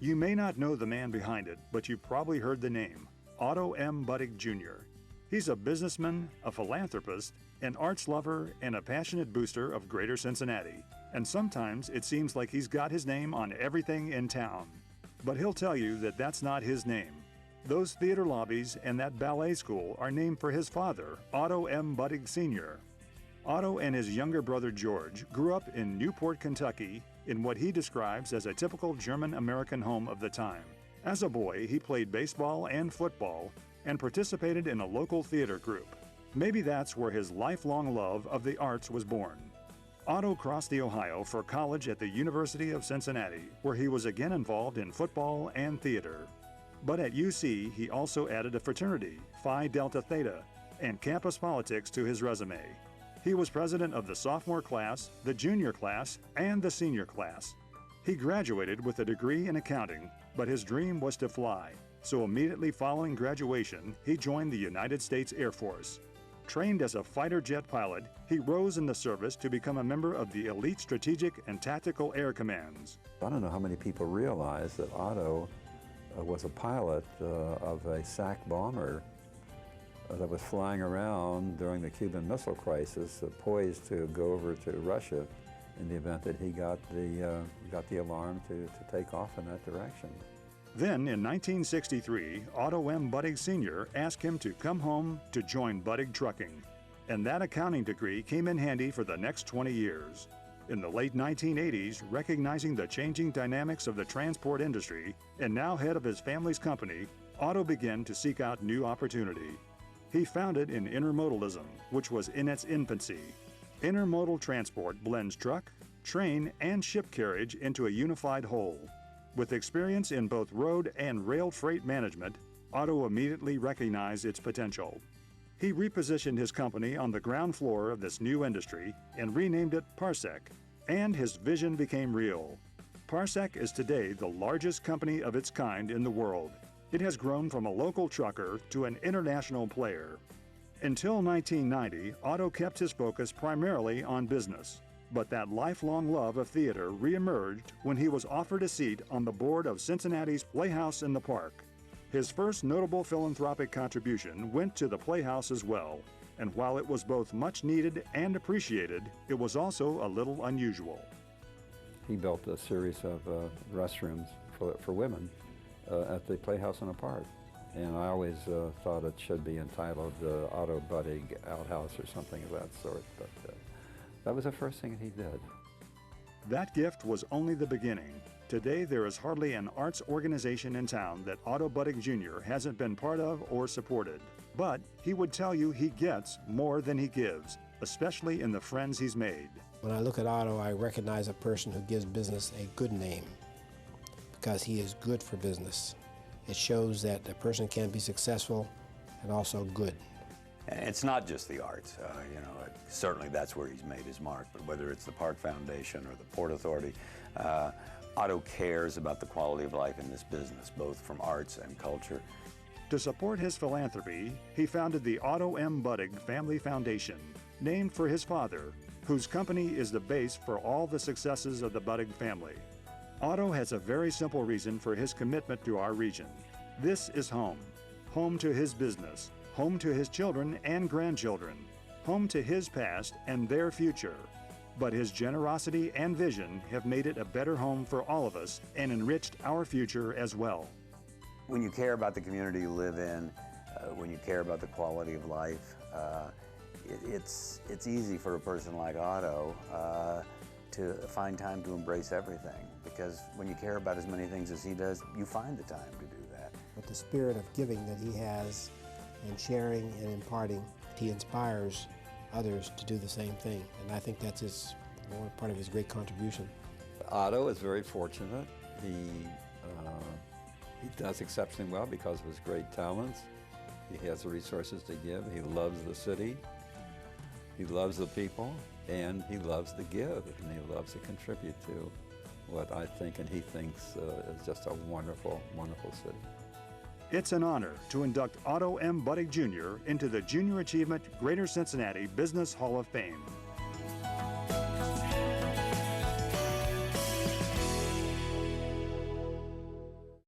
You may not know the man behind it, but you've probably heard the name, Otto M. Budig Jr. He's a businessman, a philanthropist, an arts lover, and a passionate booster of Greater Cincinnati. And sometimes it seems like he's got his name on everything in town. But he'll tell you that that's not his name. Those theater lobbies and that ballet school are named for his father, Otto M. Budig Sr. Otto and his younger brother George grew up in Newport, Kentucky, in what he describes as a typical German-American home of the time. As a boy, he played baseball and football and participated in a local theater group. Maybe that's where his lifelong love of the arts was born. Otto crossed the Ohio for college at the University of Cincinnati, where he was again involved in football and theater. But at UC, he also added a fraternity, Phi Delta Theta, and campus politics to his resume. He was president of the sophomore class, the junior class, and the senior class. He graduated with a degree in accounting, but his dream was to fly. So immediately following graduation, he joined the United States Air Force. Trained as a fighter jet pilot, he rose in the service to become a member of the elite strategic and tactical air commands. I don't know how many people realize that Otto was a pilot of a SAC bomber that was flying around during the Cuban Missile Crisis, poised to go over to Russia in the event that he got the alarm to take off in that direction. Then, in 1963, Otto M. Budig Sr. asked him to come home to join Budig Trucking, and that accounting degree came in handy for the next 20 years. In the late 1980s, recognizing the changing dynamics of the transport industry, and now head of his family's company, Otto began to seek out new opportunity. He founded in intermodalism, which was in its infancy. Intermodal transport blends truck, train, and ship carriage into a unified whole. With experience in both road and rail freight management, Otto immediately recognized its potential. He repositioned his company on the ground floor of this new industry and renamed it Parsec, and his vision became real. Parsec is today the largest company of its kind in the world. It has grown from a local trucker to an international player. Until 1990, Otto kept his focus primarily on business. But that lifelong love of theater reemerged when he was offered a seat on the board of Cincinnati's Playhouse in the Park. His first notable philanthropic contribution went to the Playhouse as well, and while it was both much needed and appreciated, it was also a little unusual. He built a series of restrooms for women at the Playhouse in the Park. And I always thought it should be entitled Otto Budig Outhouse or something of that sort, but that was the first thing that he did. That gift was only the beginning. Today, there is hardly an arts organization in town that Otto Budig Jr. hasn't been part of or supported. But he would tell you he gets more than he gives, especially in the friends he's made. When I look at Otto, I recognize a person who gives business a good name because he is good for business. It shows that a person can be successful and also good. It's not just the arts, certainly that's where he's made his mark, but whether it's the Park Foundation or the Port Authority, Otto cares about the quality of life in this business, both from arts and culture. To support his philanthropy, he founded the Otto M. Budig Family Foundation, named for his father, whose company is the base for all the successes of the Budig family. Otto has a very simple reason for his commitment to our region. This is home. Home to his business. Home to his children and grandchildren, home to his past and their future. But his generosity and vision have made it a better home for all of us and enriched our future as well. When you care about the community you live in, when you care about the quality of life, it's easy for a person like Otto to find time to embrace everything, because when you care about as many things as he does, you find the time to do that. With the spirit of giving that he has, and sharing and imparting, he inspires others to do the same thing. And I think that's part of his great contribution. Otto is very fortunate. He does exceptionally well because of his great talents. He has the resources to give. He loves the city. He loves the people. And he loves to give. And he loves to contribute to what I think and he thinks is just a wonderful, wonderful city. It's an honor to induct Otto M. Budig Jr. into the Junior Achievement Greater Cincinnati Business Hall of Fame.